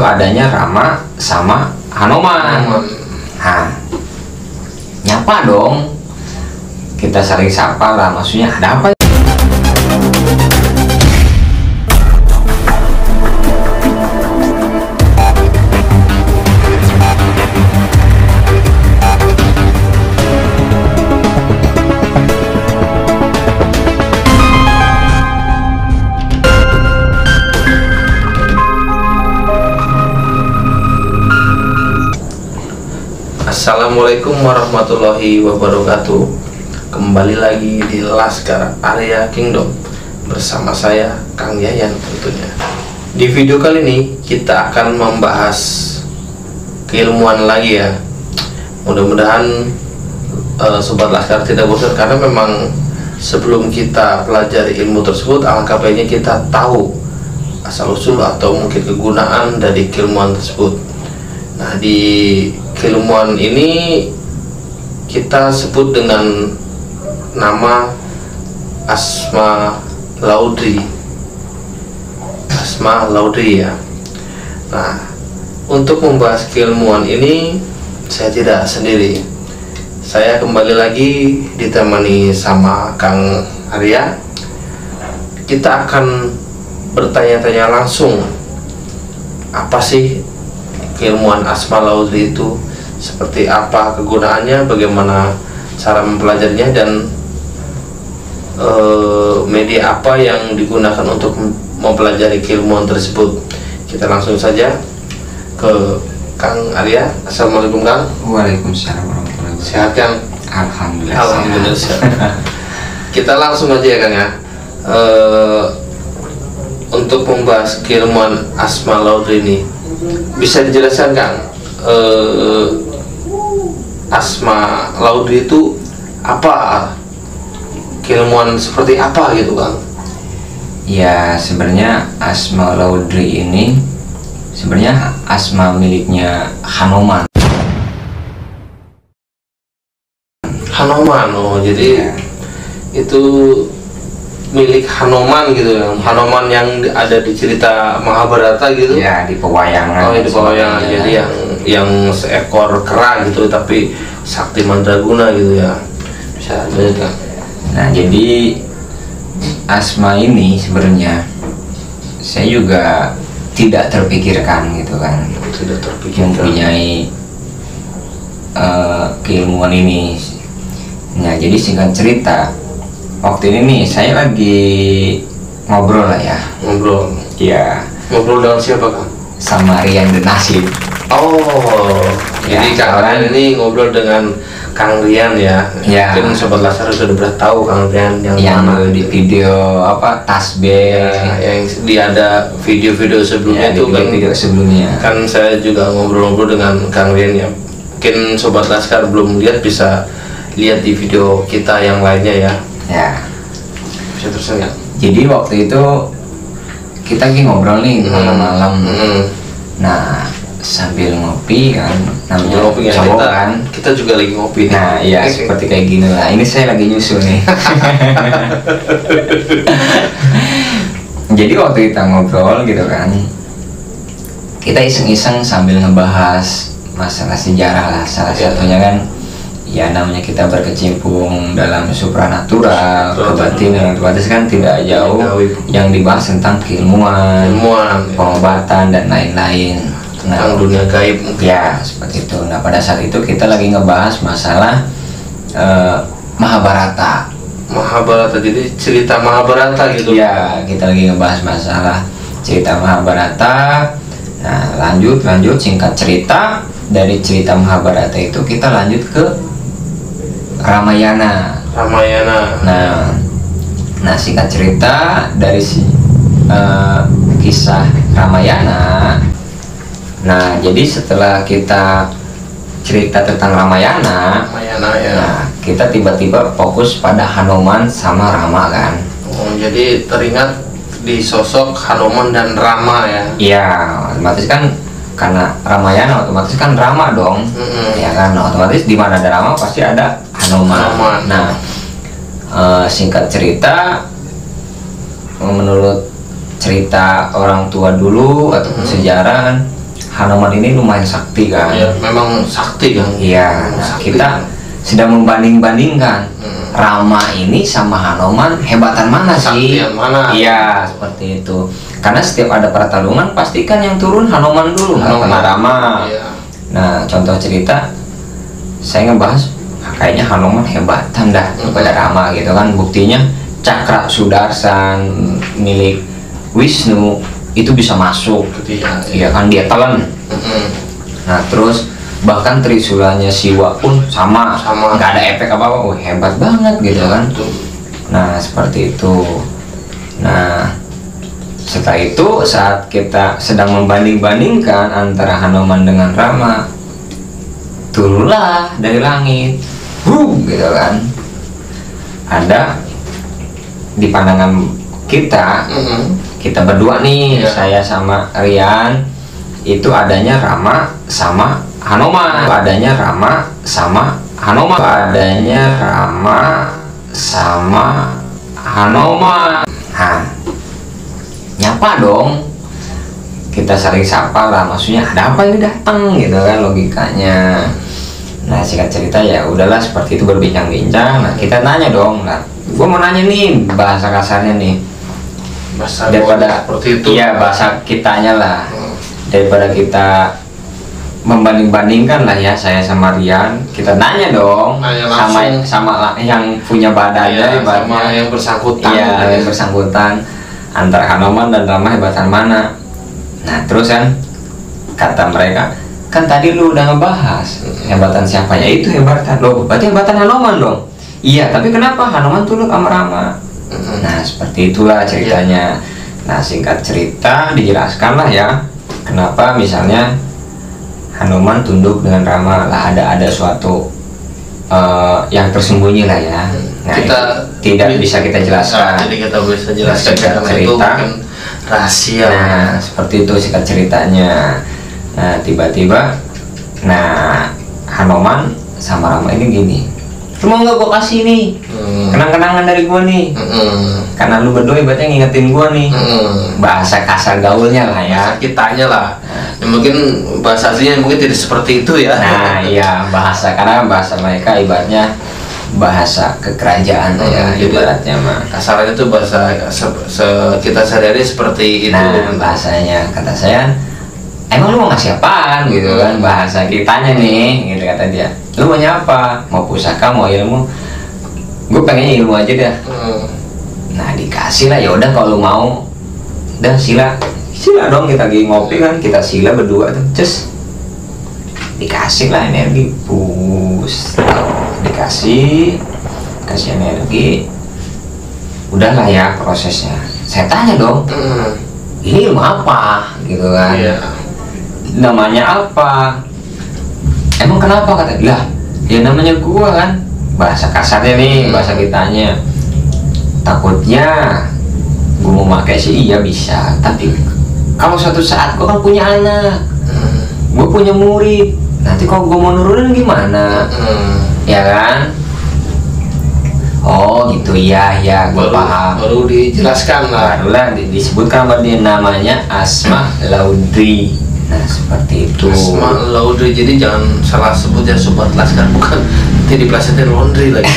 adanya Rama sama Hanoman. Nah, nyapa dong, kita saling sapa lah, maksudnya ada apa? Assalamualaikum warahmatullahi wabarakatuh. Kembali lagi di Laskar Arya Kingdom bersama saya Kang Yayan tentunya. Di video kali ini kita akan membahas keilmuan lagi ya. Mudah-mudahan Sobat Laskar tidak bosan, karena memang sebelum kita pelajari ilmu tersebut alangkah baiknya kita tahu asal-usul atau mungkin kegunaan dari keilmuan tersebut. Nah, di keilmuan ini kita sebut dengan nama Asma Laudri. Asma Laudri ya. Nah, untuk membahas keilmuan ini saya tidak sendiri. Saya kembali lagi ditemani sama Kang Arya. Kita akan bertanya-tanya langsung, apa sih keilmuan Asma Laudri itu, seperti apa kegunaannya, bagaimana cara mempelajarinya, dan media apa yang digunakan untuk mempelajari keilmuan tersebut. Kita langsung saja ke Kang Arya. Assalamualaikum Kang. Waalaikumsalam warahmatullahi wabarakatuh. Sehat Kang? Alhamdulillah. Alhamdulillah sehat. Kita langsung aja ya Kang ya. Untuk membahas keilmuan Asma Laudri ini, bisa dijelaskan Kang, Asma Laudri itu apa, keilmuan seperti apa gitu Kang? Ya, sebenarnya Asma Laudri ini sebenarnya asma miliknya Hanoman. Hanoman, oh jadi itu milik Hanoman gitu ya. Hanoman yang ada di cerita Mahabharata gitu. Ya, di pewayangan. Oh, di pewayangan. Jadi yang seekor kera gitu tapi sakti mandraguna gitu ya. Bisa kan? Nah, jadi Asma ini sebenarnya saya juga tidak terpikirkan gitu kan. Tidak terpikirkan. Mempunyai keilmuan ini. Nah, jadi singkat cerita, waktu ini nih saya lagi ngobrol lah ya. Ngobrol. Iya. Ngobrol dengan siapa Kang? Sama Rian The Nasib. Oh, Ya, jadi Kang Rian ini ngobrol dengan Kang Rian ya. Ya. Mungkin Sobat Laskar sudah pernah tahu Kang Rian yang mana di video apa tasbih. ya, yang dia ada video-video sebelumnya Ya, itu di kan. video sebelumnya. Kan saya juga ngobrol-ngobrol dengan Kang Rian ya. Mungkin Sobat Laskar belum lihat, bisa lihat di video kita yang lainnya ya. Ya. Bisa terusan nggak? Jadi waktu itu kita lagi ngobrol nih malam-malam. Nah, sambil ngopi kan, namanya Ngopi ya, cowok kan. kita juga lagi ngopi. Nah, iya seperti kayak gini lah. Ini saya lagi nyusu nih. Jadi waktu kita ngobrol gitu kan, kita iseng-iseng sambil ngebahas masalah sejarah lah. Salah satunya kan, ya namanya kita berkecimpung dalam supranatural, kebatinan, otomatis kan tidak jauh yang dibahas tentang keilmuan, pengobatan dan lain-lain. Tentang dunia gaib mungkin. Ya, seperti itu. Nah, pada saat itu kita lagi ngebahas masalah Mahabharata. Mahabharata, jadi cerita Mahabharata gitu. Ya, kita lagi ngebahas masalah cerita Mahabharata. Nah, lanjut singkat cerita, dari cerita Mahabharata itu kita lanjut ke Ramayana. Nah, singkat cerita dari kisah Ramayana. Nah, jadi setelah kita cerita tentang Ramayana ya. Nah, kita tiba-tiba fokus pada Hanoman sama Rama kan. Oh, jadi teringat di sosok Hanoman dan Rama ya. Iya, otomatis kan karena Ramayana otomatis kan Rama dong. Ya kan, otomatis di mana ada Rama pasti ada Hanoman. Nah, singkat cerita, menurut cerita orang tua dulu ataupun sejarah kan, Hanoman ini lumayan sakti kan. Ya, memang sakti kan. Iya, Memang nah, sakti kita kan. sedang membanding-bandingkan Rama ini sama Hanoman hebatan mana sih? Saktian mana? Iya, seperti itu. Karena setiap ada pertarungan pastikan yang turun Hanoman dulu, nggak pernah Rama. Iya. Nah, contoh cerita saya ngebahas kayaknya Hanoman hebatan dah daripada Rama gitu kan. Buktinya Cakra Sudarsan milik Wisnu itu bisa masuk. Iya kan, dia telan. Nah, terus bahkan Trisulanya Siwa pun sama, nggak ada efek apa-apa. Oh, hebat banget gitu kan. Nah, seperti itu. Nah, setelah itu saat kita sedang membanding-bandingkan antara Hanoman dengan Rama, turunlah dari langit, gitu kan. Ada di pandangan kita, kita berdua nih, saya sama Rian, itu adanya Rama sama Hanoman, adanya Rama sama Hanoman, adanya Rama sama Hanoman. Nah, nyapa dong, kita saling sapa lah, maksudnya ada apa ini datang gitu kan logikanya. Nah, singkat cerita ya udahlah seperti itu, berbincang-bincang. Nah, kita nanya dong, nah gue mau nanya nih, bahasa kasarnya nih, bahasa daripada seperti itu. Iya, bahasa kitanya lah, daripada kita membanding-bandingkan lah ya, saya sama Rian, kita nanya dong, Nanya sama yang punya badannya, sama yang bersangkutan. Iya, yang bersangkutan antara Hanoman dan Rama hebatan mana. Nah, terus kan kata mereka, kan tadi lu udah ngebahas hebatan siapa, ya itu hebatan loh, berarti hebatan Hanoman dong. Iya, tapi kenapa Hanoman tunduk sama Rama? Nah, seperti itulah ceritanya. Nah, singkat cerita dijelaskan lah ya, kenapa misalnya Hanoman tunduk dengan Rama lah, ada suatu yang tersembunyi lah ya. Nah, Kita tidak bisa kita jelaskan. Jadi kita bisa jelaskan Singkat karena itu cerita. mungkin rahasia. Nah, seperti itu singkat ceritanya. Nah, tiba-tiba, nah Hanoman sama Rama ini gini, lu mau nggak gua kasih nih kenang-kenangan dari gua nih, karena lu berdua ibaratnya ngingetin gua nih. Bahasa kasar gaulnya lah ya, Bahasa kitanya lah. Ya, mungkin bahasa aslinya mungkin tidak seperti itu ya. nah iya, bahasa, karena bahasa mereka ibaratnya bahasa kekerajaan ya, ibaratnya mah Kasarnya itu bahasa kita sehari-hari seperti itu. nah bahasanya. Kata saya, emang lu mau ngasih apaan gitu kan, bahasa kitanya nih gitu, kata dia, lu mau nyapa, mau pusaka, mau ilmu? Gue pengennya ilmu aja dah. Nah, dikasih lah, ya udah kalau lu mau, udah sila dong, kita lagi ngopi kan, kita sila berdua tuh, cus, dikasih lah energi, dikasih energi, udahlah ya prosesnya. Saya tanya dong, ini ilmu apa gitu kan, namanya apa, emang kenapa? Kata lah, ya namanya gua kan, bahasa kasarnya nih, bahasa kitanya, takutnya gua mau pakai sih, iya bisa, tapi kalau suatu saat gua kan punya anak, gua punya murid, nanti kalau gua mau nurunin gimana, ya kan? Oh gitu, ya gua paham. Baru dijelaskan lah. Barulah disebutkan sama dia, namanya Asma Laudri. Nah, seperti itu. Asma Laudri, jadi jangan salah sebut ya sobat Laskar, bukan nanti dipelesetin laundry lagi.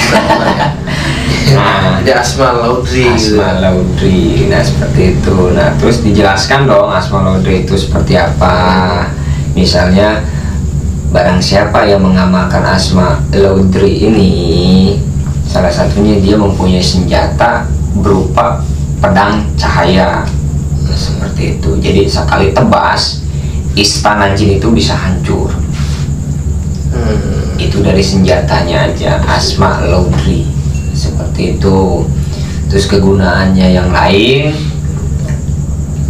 Nah, Jadi Asma Laudri. Asma Laudri. Nah, seperti itu. Nah, terus dijelaskan dong Asma Laudri itu seperti apa. Misalnya, barang siapa yang mengamalkan Asma Laudri ini, salah satunya dia mempunyai senjata berupa pedang cahaya. Seperti itu. Jadi sekali tebas, istana jin itu bisa hancur. Itu dari senjatanya aja, Asma Laudri. Seperti itu. Terus kegunaannya yang lain,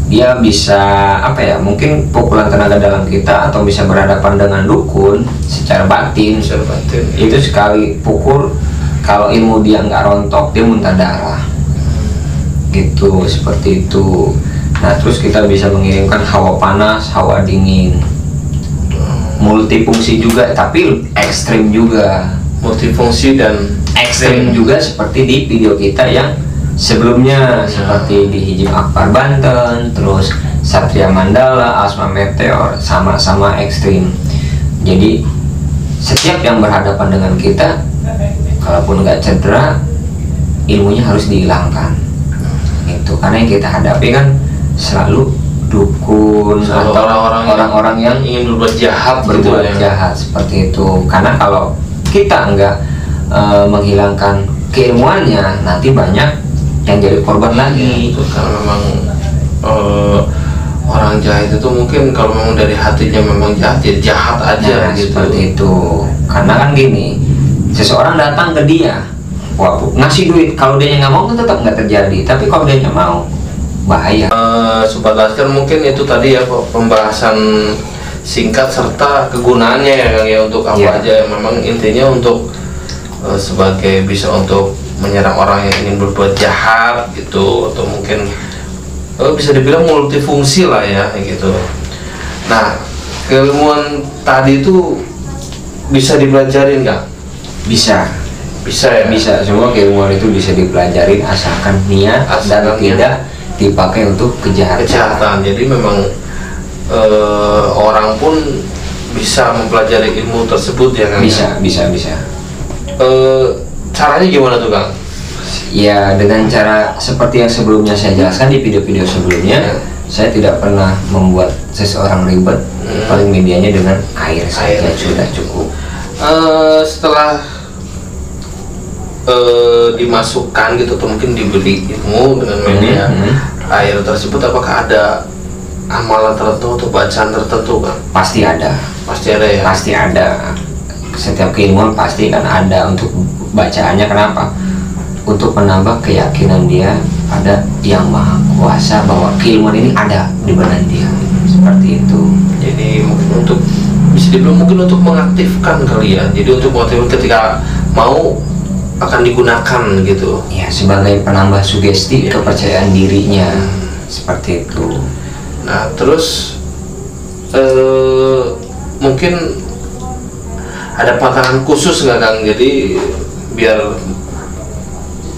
dia bisa apa ya, mungkin pukulan tenaga dalam kita, atau bisa berhadapan dengan dukun secara batin. Itu sekali pukul, kalau ilmu dia nggak rontok, dia muntah darah gitu, seperti itu. Nah, terus kita bisa mengirimkan hawa panas, hawa dingin, multifungsi juga, tapi ekstrim juga. Multifungsi dan Ekstrim juga seperti di video kita yang sebelumnya, seperti di Hijim Akbar Banten, terus Satria Mandala, Asma Meteor, sama-sama ekstrim. Jadi setiap yang berhadapan dengan kita, kalaupun nggak cedera, ilmunya harus dihilangkan. Itu karena yang kita hadapi kan selalu dukun Selalu atau orang-orang yang ingin berbuat jahat gitu berbuat ya. jahat seperti itu. Karena kalau kita nggak menghilangkan keilmuannya, nanti banyak yang jadi korban lagi. Itu karena memang orang jahat itu mungkin kalau memang dari hatinya memang jahat, ya jahat aja Nah, gitu. seperti itu. Karena kan gini, seseorang datang ke dia, wah, ngasih duit, kalau dia nggak mau kan tetap nggak terjadi. Tapi kalau dia mau, bahaya. Sobat Laskar, mungkin itu tadi ya pembahasan singkat serta kegunaannya ya Kang ya, untuk apa Iya. aja. Memang intinya untuk sebagai bisa untuk menyerang orang yang ingin berbuat jahat gitu, atau mungkin bisa dibilang multifungsi lah ya gitu. Nah, keilmuan tadi itu bisa dipelajarin nggak? Bisa, Ya. bisa. Semua keilmuan itu bisa dipelajarin asalkan niat dan Asalkan tidak dipakai untuk Kejahatan. Jadi memang orang pun bisa mempelajari ilmu tersebut ya kan? Bisa. Caranya gimana tuh Kang? Ya, dengan cara seperti yang sebelumnya saya jelaskan di video-video sebelumnya, saya tidak pernah membuat seseorang ribet. Paling medianya dengan air saja sudah cukup. Setelah dimasukkan gitu, atau mungkin diberi ilmu dengan media air tersebut, apakah ada amalan tertentu atau bacaan tertentu Kang? Pasti ada. Pasti ada ya? Pasti ada. Setiap keilmuan pasti kan ada untuk bacaannya. Kenapa? Untuk menambah keyakinan dia pada yang maha kuasa bahwa keilmuan ini ada di badan dia. Seperti itu. Jadi mungkin untuk bisa dibilang mungkin untuk mengaktifkan kali ya. Jadi untuk mengaktifkan ketika mau akan digunakan gitu. Ya, sebagai penambah sugesti kepercayaan dirinya. Seperti itu. Nah, terus mungkin ada pantangan khusus nggak Kang? Jadi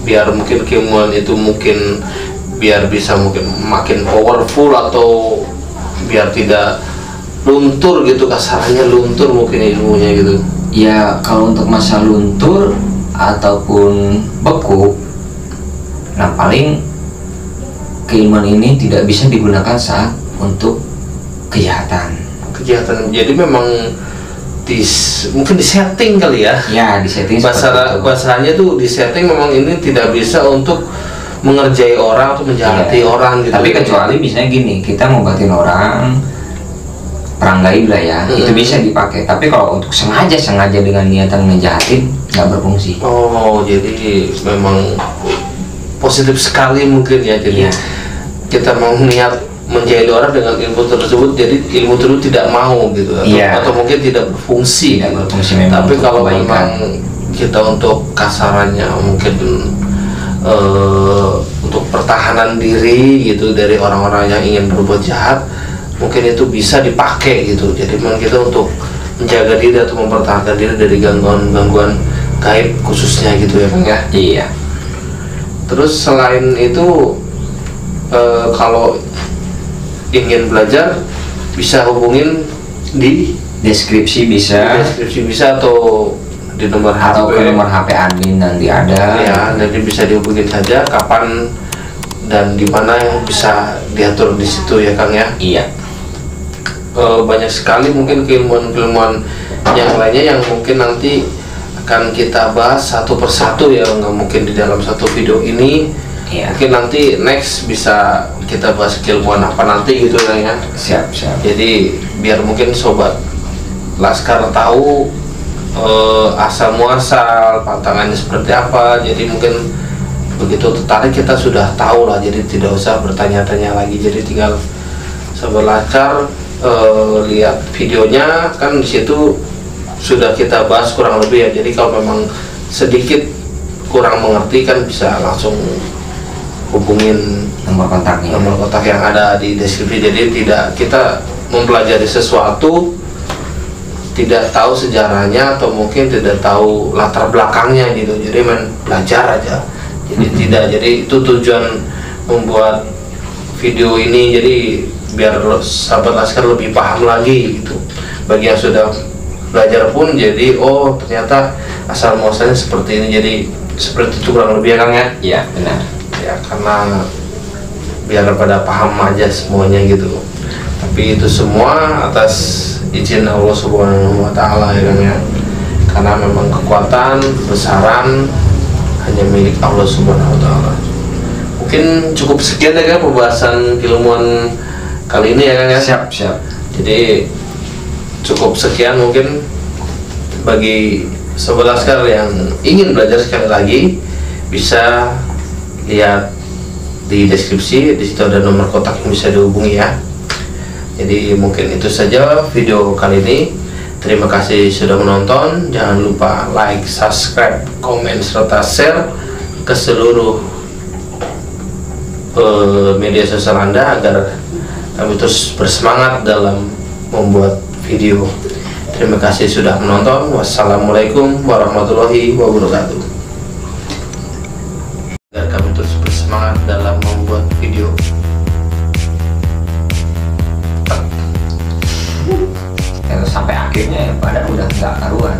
biar mungkin keilmuan itu mungkin biar bisa mungkin makin powerful, atau biar tidak luntur gitu, kasarannya luntur mungkin ilmunya gitu. Ya, kalau untuk masa luntur ataupun beku, nah paling keilmuan ini tidak bisa digunakan saat untuk kejahatan. Jadi memang mungkin disetting kali ya. Ya, disetting seperti itu. Bahasanya tuh disetting, memang ini tidak bisa untuk mengerjai orang atau menjahati orang gitu. Tapi kecuali misalnya gini, kita ngobatin orang perang gaib lah ya, itu bisa dipakai. Tapi kalau untuk sengaja dengan niatan ngejahatin, nggak berfungsi. Oh, jadi memang positif sekali mungkin ya. Jadi kita mau niat menjahili orang dengan ilmu tersebut, jadi ilmu tersebut tidak mau gitu, atau mungkin tidak berfungsi. Tapi kalau memang kita untuk kasarannya mungkin untuk pertahanan diri gitu dari orang-orang yang ingin berbuat jahat, mungkin itu bisa dipakai gitu. Jadi memang kita untuk menjaga diri atau mempertahankan diri dari gangguan gaib khususnya gitu ya Kang ya. Iya. Terus selain itu kalau ingin belajar bisa hubungin di deskripsi bisa atau di nomor atau HP, ke nomor HP admin nanti ada ya, nanti bisa dihubungin saja kapan dan di mana yang bisa diatur di situ ya Kang ya. Iya. Banyak sekali mungkin keilmuan-keilmuan yang lainnya yang mungkin nanti akan kita bahas satu persatu ya, nggak mungkin di dalam satu video ini. Iya. Mungkin nanti next bisa kita bahas keilmuan apa nanti gitu ya. Siap. Jadi biar mungkin sobat Laskar tahu asal muasal pantangannya seperti apa. Jadi mungkin begitu tertarik kita sudah tahu lah. Jadi tidak usah bertanya-tanya lagi. Jadi tinggal sobat Laskar lihat videonya, kan di situ sudah kita bahas kurang lebih ya. Jadi kalau memang sedikit kurang mengerti kan bisa langsung hubungin nomor kontak yang ada di deskripsi. Jadi tidak kita mempelajari sesuatu tidak tahu sejarahnya atau mungkin tidak tahu latar belakangnya gitu, jadi main belajar aja. Jadi tidak, jadi itu tujuan membuat video ini. Jadi biar sahabat laskar lebih paham lagi gitu. Bagi yang sudah belajar pun jadi oh ternyata asal muasalnya seperti ini, jadi seperti itu kurang lebih ya Kang ya. Iya benar. Ya karena biar pada paham aja semuanya gitu. Tapi itu semua atas izin Allah Subhanahu wa taala ya Kang ya. Karena memang kekuatan, kebesaran hanya milik Allah Subhanahu wa taala. Mungkin cukup sekian ya Kang pembahasan keilmuan kali ini ya Kang ya. Siap. Jadi cukup sekian, mungkin bagi sobat laskar yang ingin belajar sekali lagi bisa lihat di deskripsi, di situ ada nomor kontak yang bisa dihubungi ya. Jadi mungkin itu saja video kali ini. Terima kasih sudah menonton. Jangan lupa like, subscribe, komen serta share ke seluruh media sosial Anda agar kami terus bersemangat dalam membuat video. Terima kasih sudah menonton. Wassalamualaikum warahmatullahi wabarakatuh. Agar kami terus bersemangat dalam membuat video. Sampai akhirnya ya pada udah nggak karuan.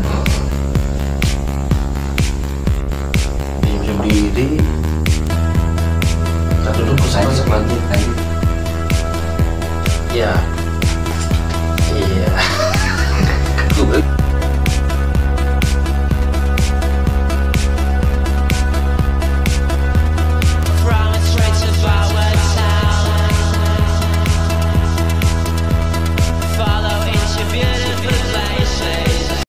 Diam diri. Kita duduk ke Lanjut. ya.